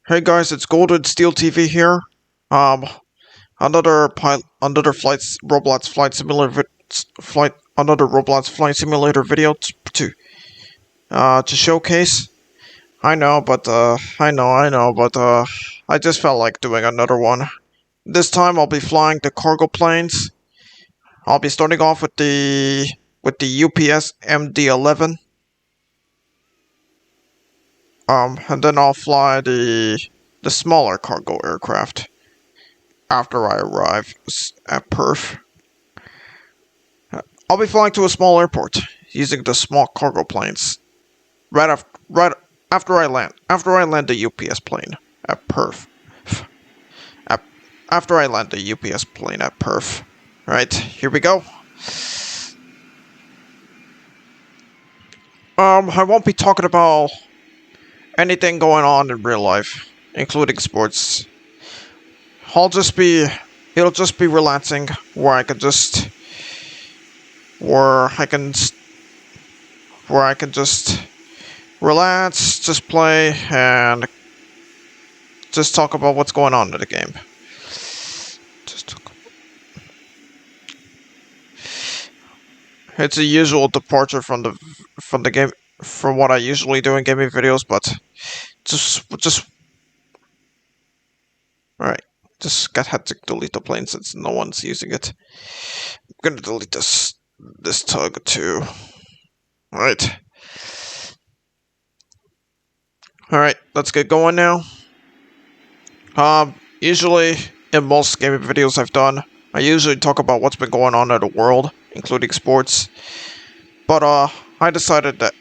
Hey guys, it's GoldenSteelTV here. Um, another flights Roblox flight simulator flight simulator video to showcase. I know, but I just felt like doing another one. This time I'll be flying the cargo planes. I'll be starting off with the UPS MD-11. And then I'll fly the smaller cargo aircraft after I arrive at Perth. I'll be flying to a small airport using the small cargo planes right after I land. After I land the UPS plane at Perth. After I land the UPS plane at Perth. Right, here we go. I won't be talking about anything going on in real life, including sports. It'll just be relaxing, where I can just relax, just play, and just talk about what's going on in the game. It's a usual departure from the game, from what I usually do in gaming videos, but just all right. Just had to delete the plane since no one's using it. I'm gonna delete this tug too. All right. All right, let's get going now. Usually in most gaming videos I've done, I usually talk about what's been going on in the world, including sports. But I decided that,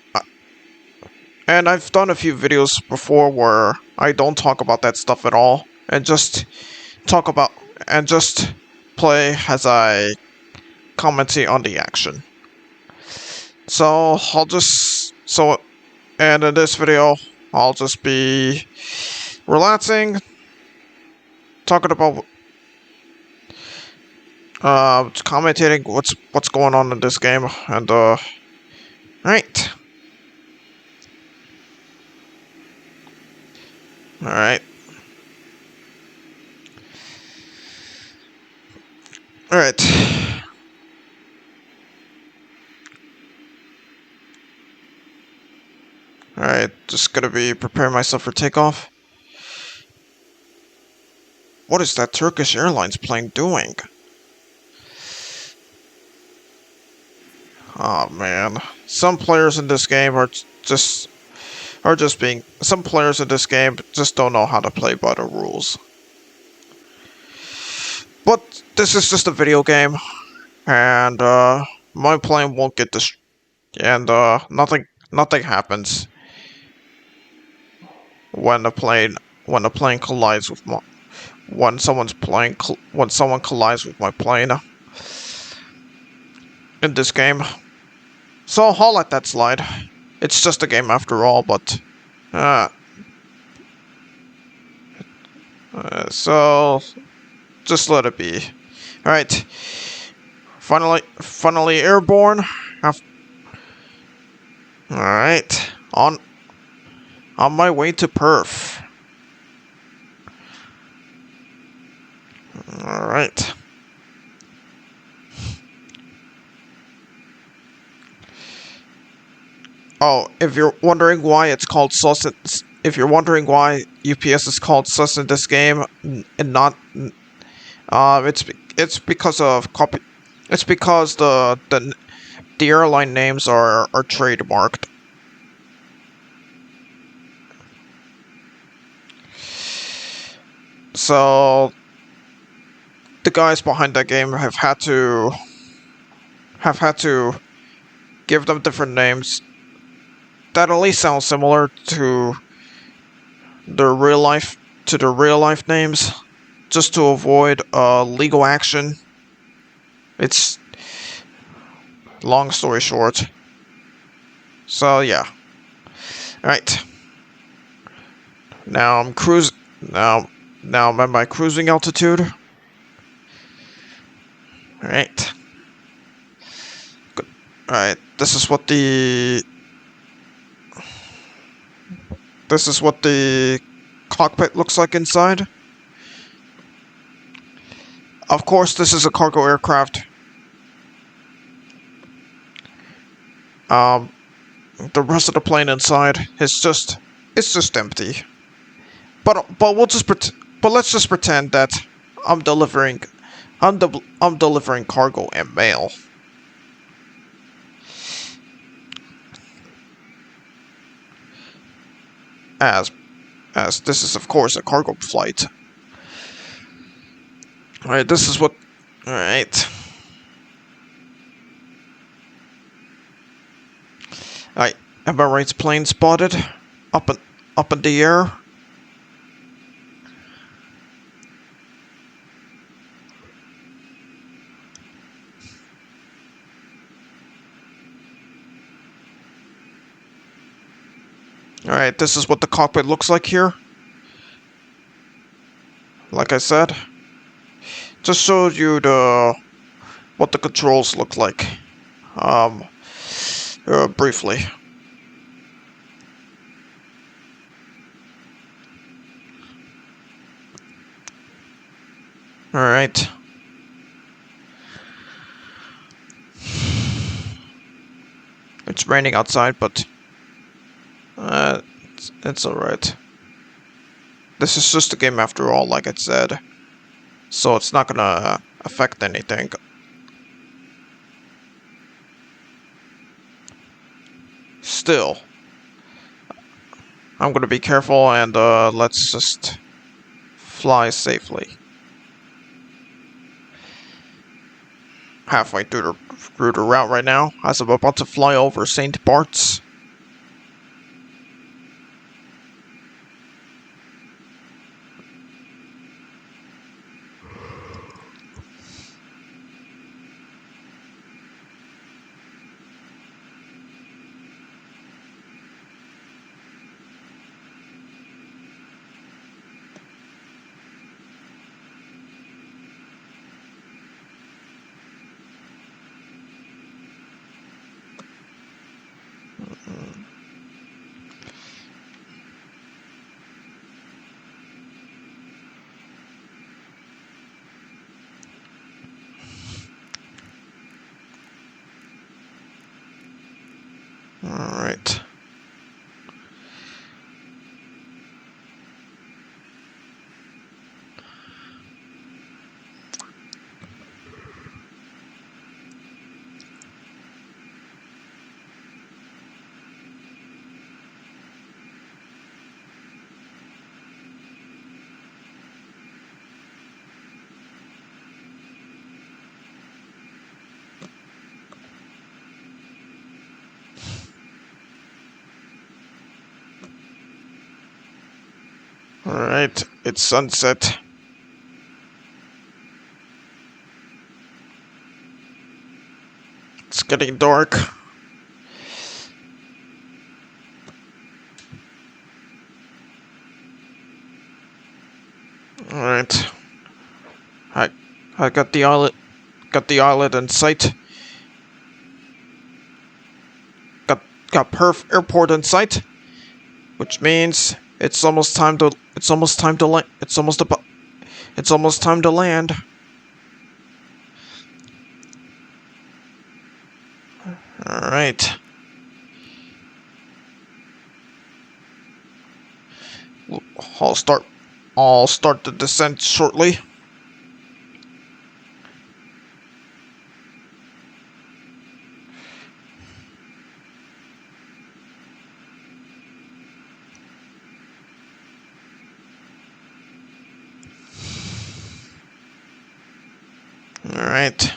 and I've done a few videos before where I don't talk about that stuff at all, and just play as I commentate on the action. So and in this video, I'll just be relaxing, talking about commentating what's going on in this game, and right. Alright. Alright. Alright, just gonna be preparing myself for takeoff. What is that Turkish Airlines plane doing? Oh man. Some players in this game some players in this game just don't know how to play by the rules. But this is just a video game, and my plane won't get destroyed, and nothing happens when the plane collides with when someone collides with my plane in this game. So I'll let that slide. It's just a game after all, but so just let it be. All right. Finally airborne. All right. On my way to Perth. All right. Oh, if you're wondering why it's called sus, if you're wondering why UPS is called sus in this game and not, it's because of copy. It's because the airline names are trademarked. So the guys behind that game have had to give them different names that at least sound similar to their real life names, just to avoid legal action. It's long story short. So yeah. Alright. Now I'm now I'm at my cruising altitude. Alright. Good. Alright, this is what the cockpit looks like inside. Of course, this is a cargo aircraft. The rest of the plane inside is just empty. But let's just pretend that I'm delivering I'm delivering cargo and mail. As this is of course a cargo flight. Alright, this is what Alright. Alright, Emirates plane spotted. Up in the air. Alright, this is what the cockpit looks like here. Like I said. Just showed you what the controls look like. Briefly. Alright. It's raining outside, but it's alright. This is just a game after all, like I said. So it's not gonna affect anything. Still, I'm gonna be careful and let's just fly safely. Halfway through the route right now, as I'm about to fly over St. Bart's. Alright. Alright, it's sunset. It's getting dark. Alright. I got the islet in sight. Got Perth Airport in sight. Which means it's almost time to land. Alright. I'll start the descent shortly. Alright.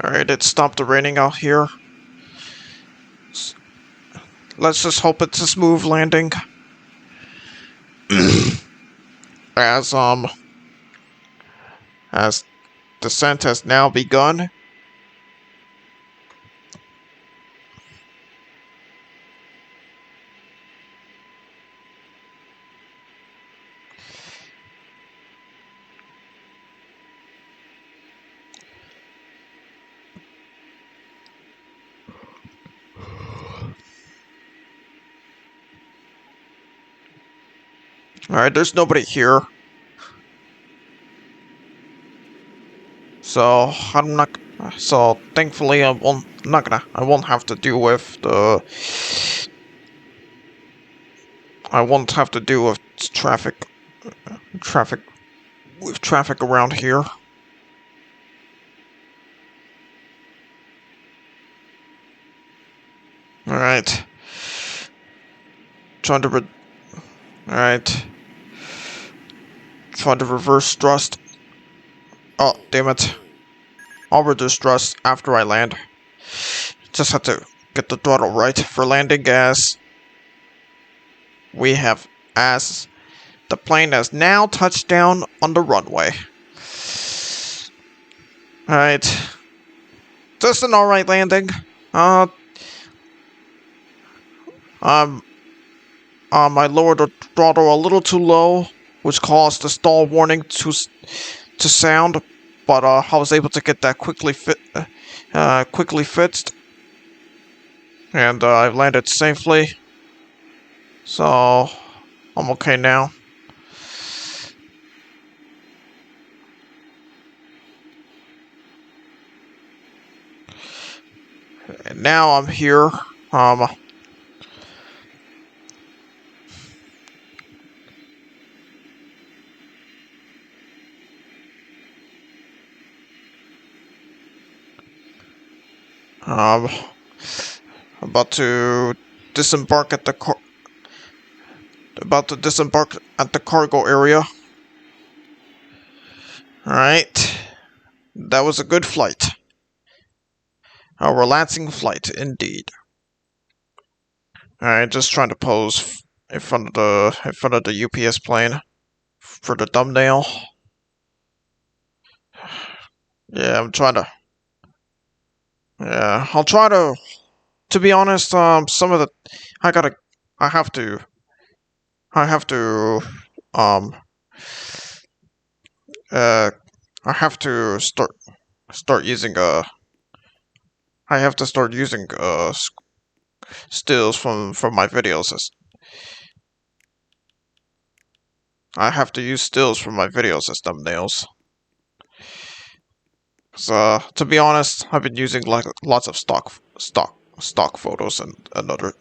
Alright, it stopped raining out here. Let's just hope it's a smooth landing. As descent has now begun. Alright, there's nobody here. So I'm not. So thankfully, I won't have to deal with the. I won't have to deal with traffic traffic around here. All right. Trying to. All right. Trying to reverse thrust. Oh, damn it! I'll reduce thrust after I land. Just have to get the throttle right for landing as we have as the plane has now touched down on the runway. Alright. Just an alright landing. I lowered the throttle a little too low, which caused the stall warning to sound, but I was able to get that quickly fixed, and I landed safely, so I'm okay now. And now I'm here. About to disembark at the cargo area. Alright. That was a good flight. A relaxing flight indeed. Alright, just trying to pose in front of the UPS plane for the thumbnail. Yeah, I'm trying to. Yeah, I'll try to. To be honest, some of the I have to I have to I have to start using I have to start using stills from my videos. I have to use stills from my videos as thumbnails. So to be honest, I've been using like lots of stock photos and other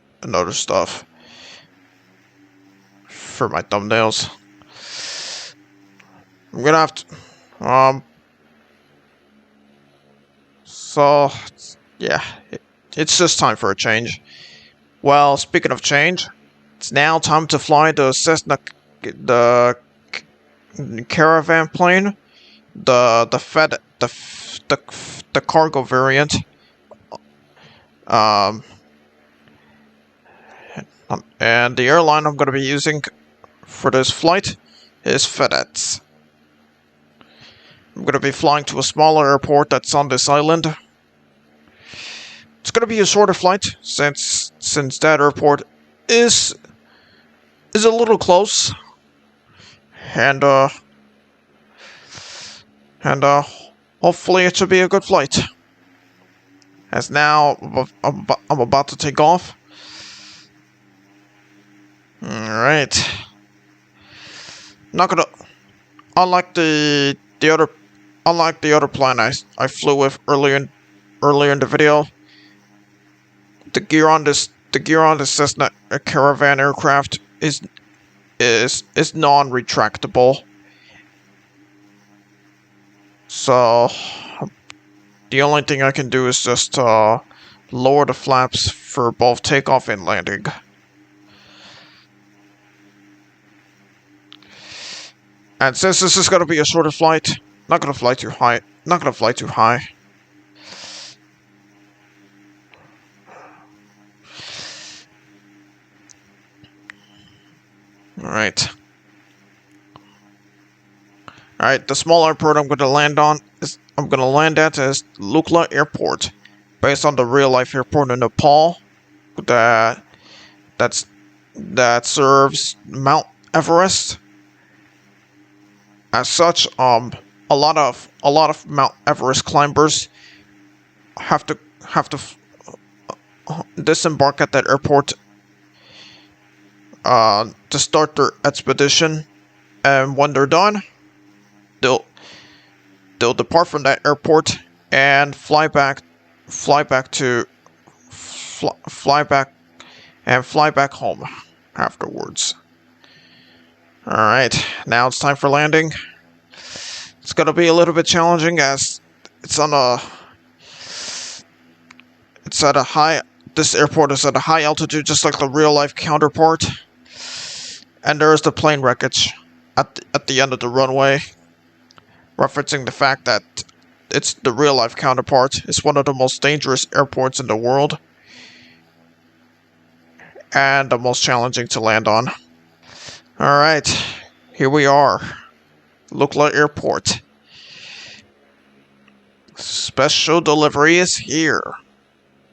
stuff for my thumbnails. I'm gonna have to so yeah, it's just time for a change. Well, speaking of change, it's now time to fly the Cessna, the caravan plane, the cargo variant. And the airline I'm going to be using for this flight is FedEx. I'm going to be flying to a smaller airport that's on this island. It's going to be a shorter flight since that airport is a little close, and hopefully it should be a good flight. As now I'm about to take off. All right. Not gonna. Unlike the other plane I flew with earlier in the video. The gear on this Cessna Caravan aircraft is non-retractable. So the only thing I can do is just lower the flaps for both takeoff and landing. And since this is going to be a shorter flight, not going to fly too high. Alright. Alright, the small airport I'm going to land at is Lukla Airport, based on the real-life airport in Nepal that serves Mount Everest. As such, a lot of Mount Everest climbers have to disembark at that airport to start their expedition, and when they're done, they'll depart from that airport and fly back to fly back home afterwards. All right, now it's time for landing. It's gonna be a little bit challenging as it's on a it's at a high. This airport is at a high altitude, just like the real life counterpart. And there is the plane wreckage at the end of the runway, referencing the fact that it's the real life counterpart. It's one of the most dangerous airports in the world, and the most challenging to land on. Alright, here we are. Lukla Airport. Special delivery is here.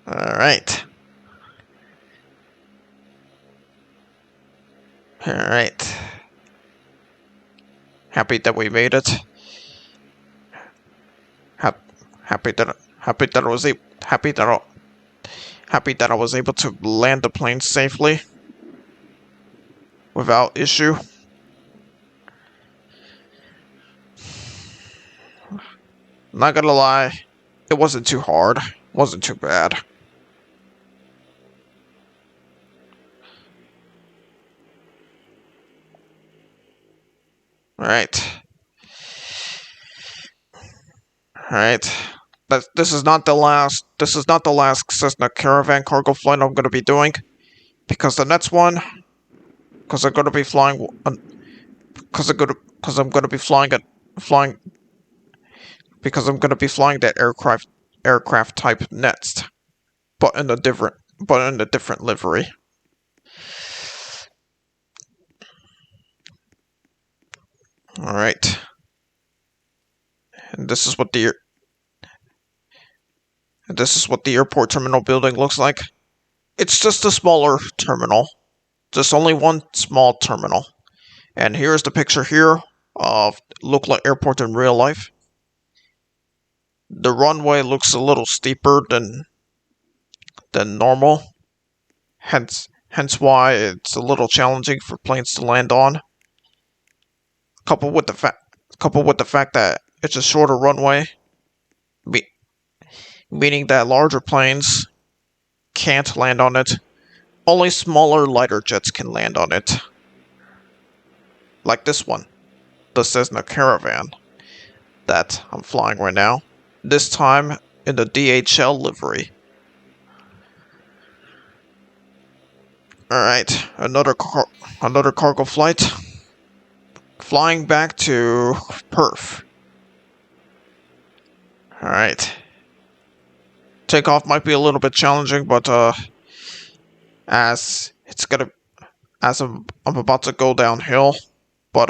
Alright. Alright. Happy that we made it. Happy that I was able to land the plane safely without issue. Not gonna lie, it wasn't too hard. Wasn't too bad. Alright. Alright. This is not the last Cessna Caravan cargo flight I'm gonna be doing. Because the next one, because I'm gonna be flying that aircraft type next. But in a different livery. Alright. And this is what the airport terminal building looks like. It's just a smaller terminal. Just only one small terminal. And here's the picture here of Lukla Airport in real life. The runway looks a little steeper than normal. Hence why it's a little challenging for planes to land on. Coupled with the fact that it's a shorter runway, meaning that larger planes can't land on it. Only smaller, lighter jets can land on it. Like this one, the Cessna Caravan that I'm flying right now. This time in the DHL livery. Alright, another cargo flight. Flying back to Perth. Alright. Takeoff might be a little bit challenging, but as I'm about to go downhill, but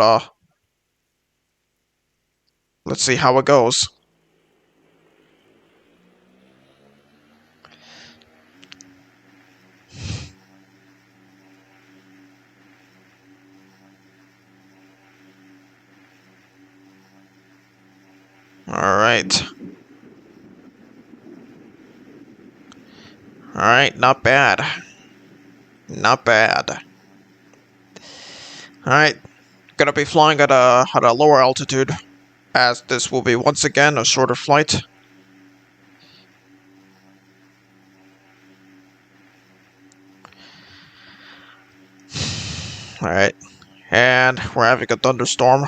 let's see how it goes. Alright. Alright, not bad. Not bad. Alright, gonna be flying at a lower altitude, as this will be once again a shorter flight. Alright, and we're having a thunderstorm.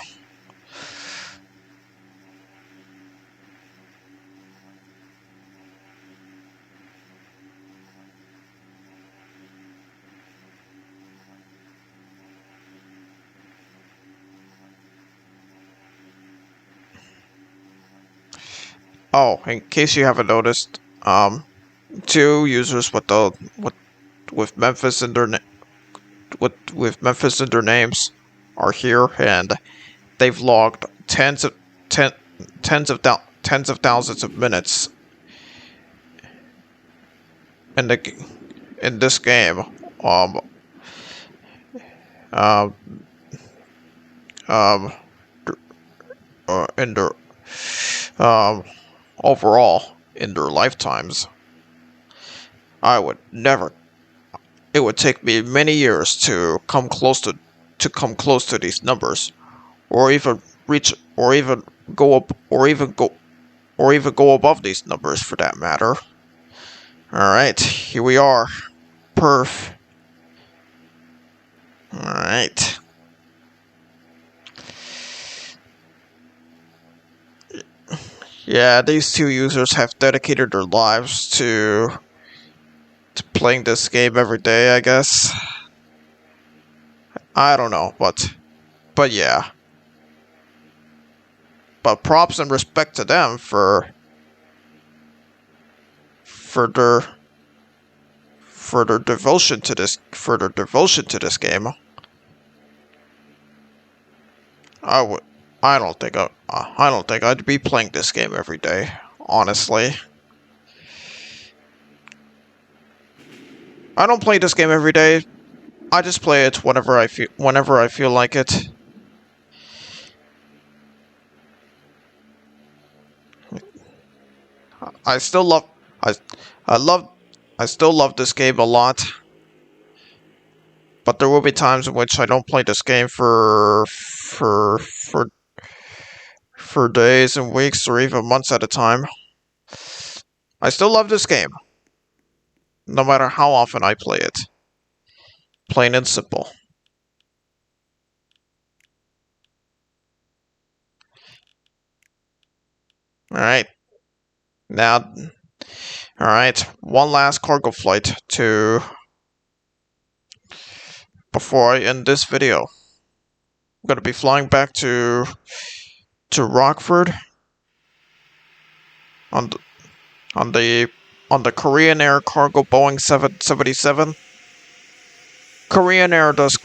Oh, in case you haven't noticed, two users with Memphis in their with Memphis in their names are here, and they've logged tens of thousands of minutes in this game. In their overall in their lifetimes. I would never it would take me many years to come close to these numbers, or even reach, or even go up, or even go above these numbers for that matter. Alright, here we are. Perf. Alright. Yeah, these two users have dedicated their lives to playing this game every day, I guess. I don't know, but yeah. But props and respect to them for their devotion to this game. I would I don't think I'd be playing this game every day, honestly. I don't play this game every day. I just play it whenever I feel like it. I still love I I love I still love this game a lot. But there will be times in which I don't play this game for days and weeks or even months at a time. I still love this game, no matter how often I play it. Plain and simple. Alright. Now, alright. One last cargo flight before I end this video. I'm gonna be flying back to Rockford on the, on the Korean Air Cargo Boeing 777. Korean Air does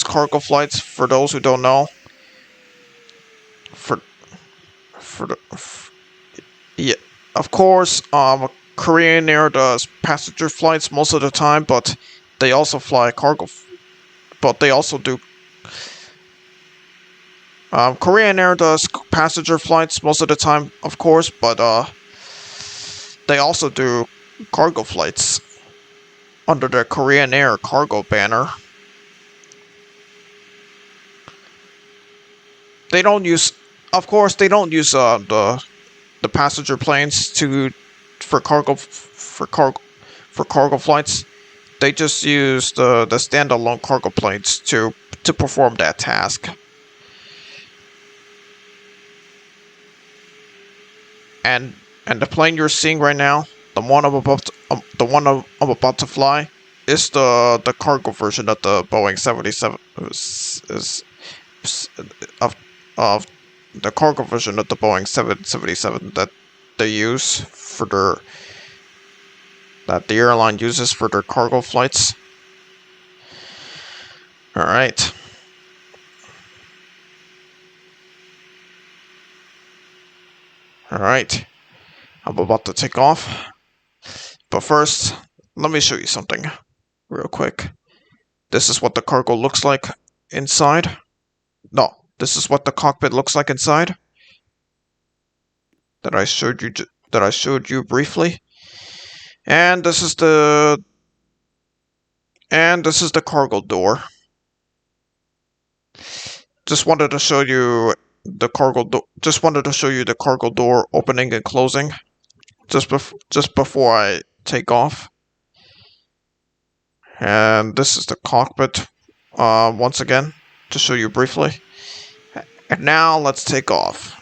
cargo flights, for those who don't know. For yeah, of course, Korean Air does passenger flights most of the time, but they also fly cargo. But they also do. Korean Air does passenger flights most of the time, of course, but they also do cargo flights under their Korean Air cargo banner. They don't use, of course, they don't use the passenger planes for cargo flights. They just use the standalone cargo planes to perform that task. And the plane you're seeing right now, the one I'm about to fly, is the cargo version of the Boeing 77 of the cargo version of the Boeing 777 that they use that the airline uses for their cargo flights. Alright. Alright. I'm about to take off. But first, let me show you something real quick. This is what the cargo looks like inside. No, this is what the cockpit looks like inside. That I showed you briefly. And this is the cargo door. Just wanted to show you the cargo door opening and closing just before I take off. And this is the cockpit once again to show you briefly. And now let's take off.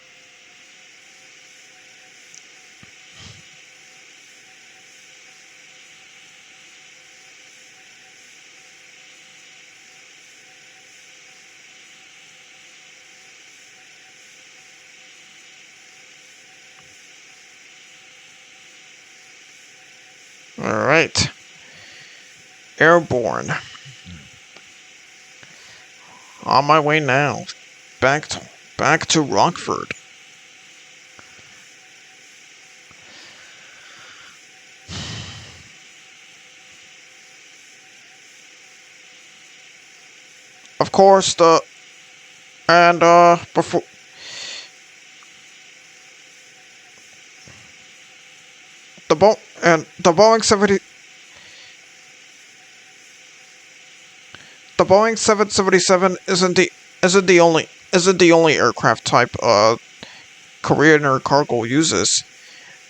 Alright. Airborne. On my way now. Back to Rockford. Of course, before the Boeing 70 the Boeing 777 isn't the only aircraft type Korean Air Cargo uses.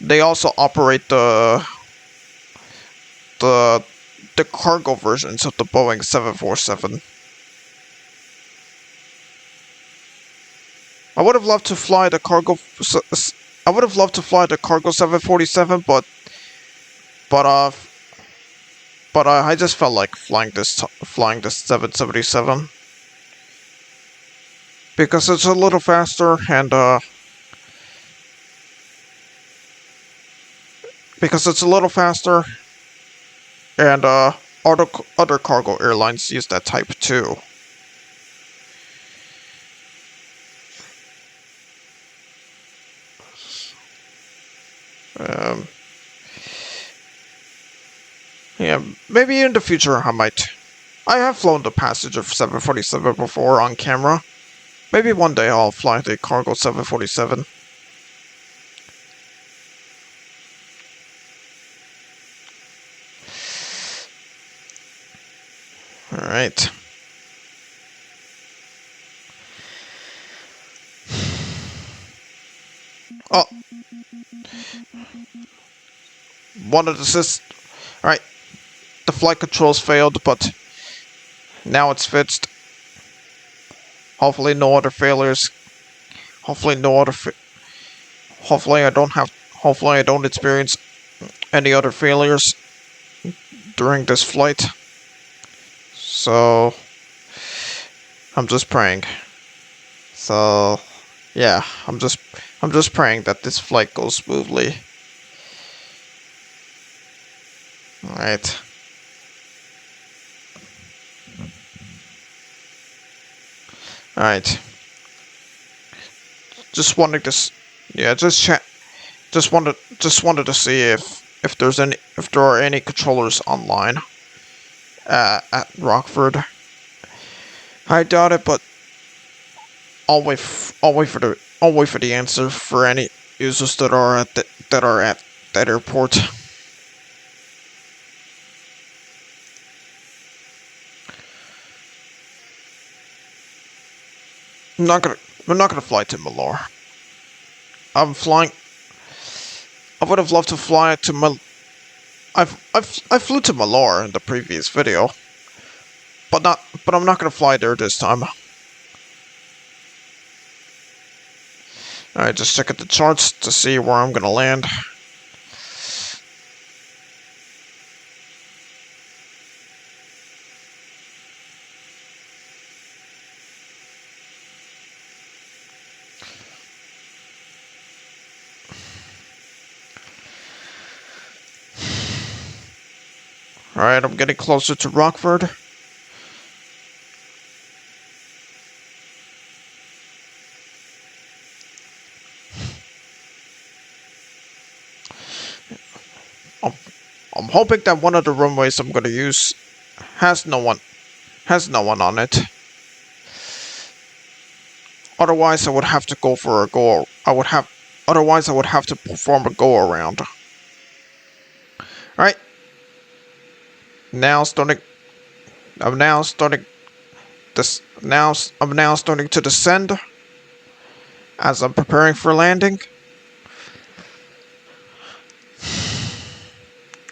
They also operate the the cargo versions of the Boeing 747. I would have loved to fly the cargo. I would have loved to fly the cargo 747, but uh, I just felt like flying this 777 because it's a little faster and because it's a little faster and other cargo airlines use that type too. Um, yeah, maybe in the future I might. I have flown the passenger 747 before on camera. Maybe one day I'll fly the cargo 747. Alright. Oh! One of the systems. Alright. The flight controls failed, but now it's fixed. Hopefully no other failures. Hopefully I don't experience any other failures during this flight. So I'm just praying. So yeah, I'm just praying that this flight goes smoothly. Alright. Alright. Just wanted to, yeah, just wanted to see if there are any controllers online at Rockford. I doubt it, but I'll wait for the answer for any users that are at that airport. I'm not gonna fly to Malor. I would have loved to fly to I flew to Malor in the previous video, but I'm not gonna fly there this time. Alright, just check at the charts to see where I'm gonna land. Alright, I'm getting closer to Rockford. I'm hoping that one of the runways I'm gonna use has no one on it. Otherwise, I would have to go for a go. Otherwise, I would have to perform a go around. Alright. I'm now starting to descend as I'm preparing for landing.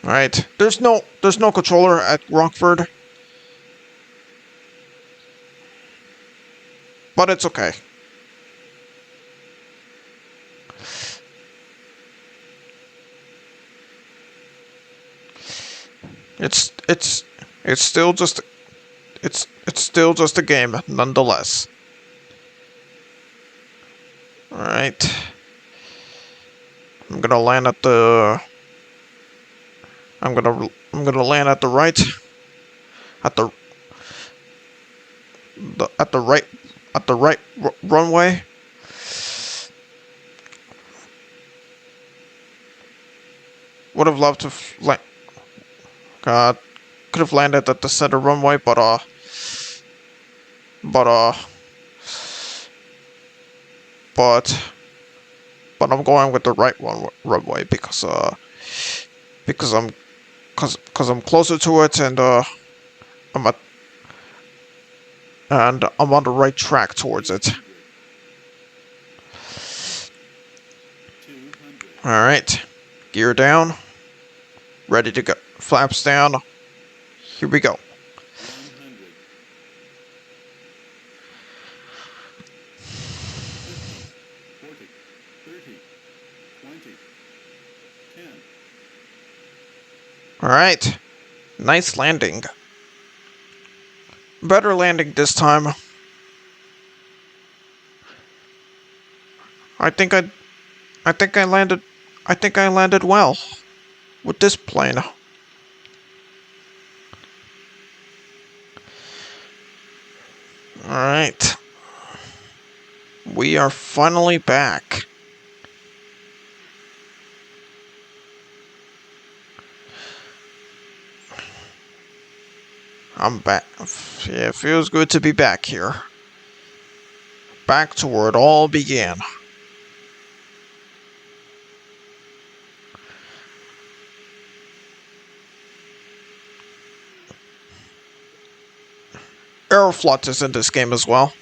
Alright. There's no controller at Rockford. But it's okay. It's still just a game nonetheless. All right. I'm gonna land at the right at the right runway. Would have loved to could have landed at the center runway, but I'm going with the right runway because because I'm closer to it, and I'm at, and I'm on the right track towards it. All right, gear down, ready to go. Flaps down. Here we go. 30, 20, 10. Alright. Nice landing. Better landing this time. I think I landed well with this plane. Alright. We are finally back. I'm back. Yeah, it feels good to be back here. Back to where it all began. Aeroflot is in this game as well.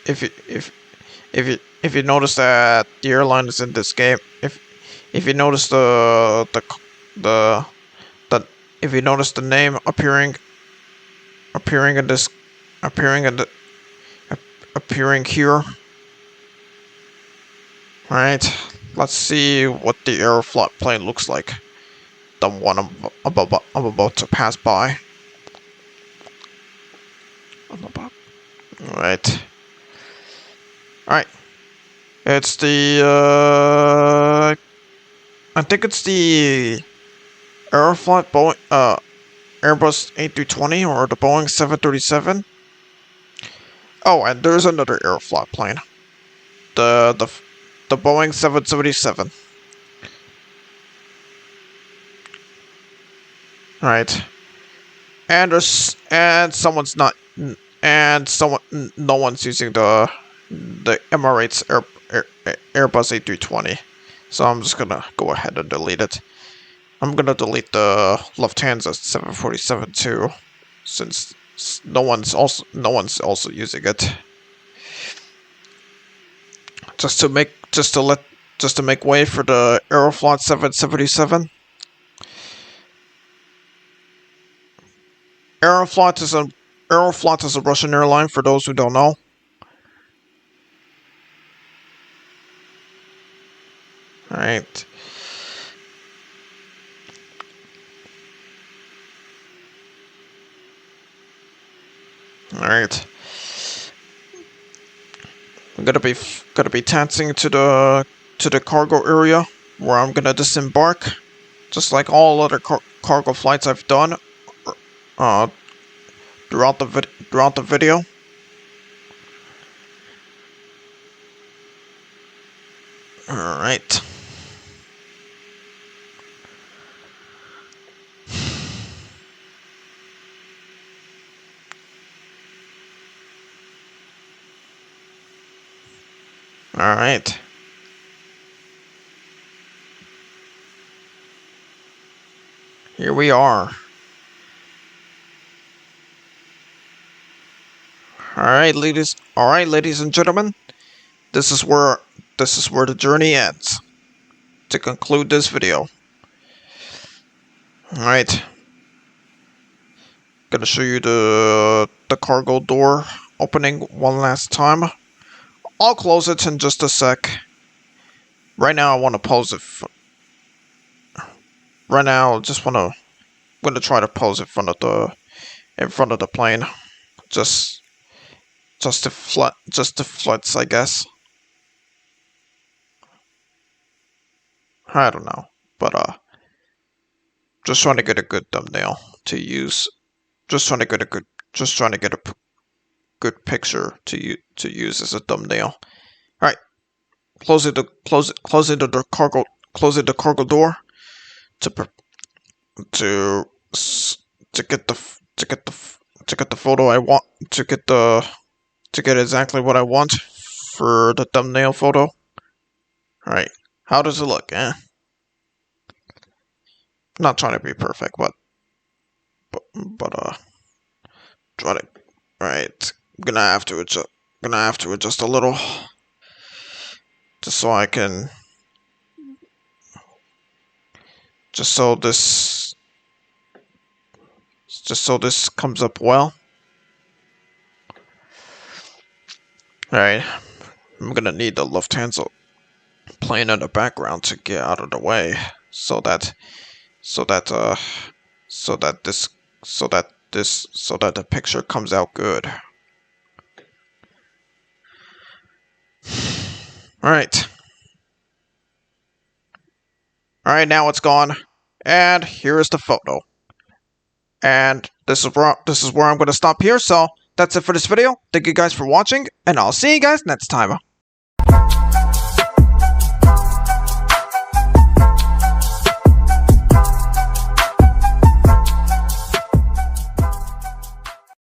If you notice that the airline is in this game, if you notice the if you notice the name appearing in this appearing in the appearing here. Alright, let's see what the Aeroflot plane looks like. The one I'm about to pass by. Alright. Alright. It's the I think it's the Aeroflot Airbus A320 or the Boeing 737. Oh, and there's another Aeroflot plane. The Boeing 777. Right. And someone's not no one's using the Emirates Airbus A320. So I'm just gonna go ahead and delete it. I'm gonna delete the Lufthansa 747 too, since no one's also using it. Just to make way for the Aeroflot 777. Aeroflot is a Russian airline for those who don't know. Alright. Alright. I'm gonna be taxiing to the cargo area where I'm gonna disembark, just like all other cargo flights I've done uh, throughout the video. Alright. Alright. Here we are. Alright, ladies and gentlemen. This is where the journey ends. To conclude this video. Alright. Gonna show you the cargo door opening one last time. I'll close it in just a sec. Right now I want to pose it. Right now I just want to. I'm gonna try to pose in front of the plane. Just to flex, I guess. I don't know, but just trying to get a good thumbnail to use. Just trying to get a good picture to use as a thumbnail. All right, closing the cargo door to get the photo I want, to get exactly what I want for the thumbnail photo. All right, how does it look, eh? Not trying to be perfect, but try to. Right. Gonna have to adjust a little, just so I can. Just so this. Just so this comes up well. Alright. I'm gonna need the Lufthansa plane in the background to get out of the way, so that so that uh so that this so that the picture comes out good. Alright. Alright, now it's gone. And here is the photo. And this is where I'm gonna stop here, so that's it for this video. Thank you guys for watching, and I'll see you guys next time.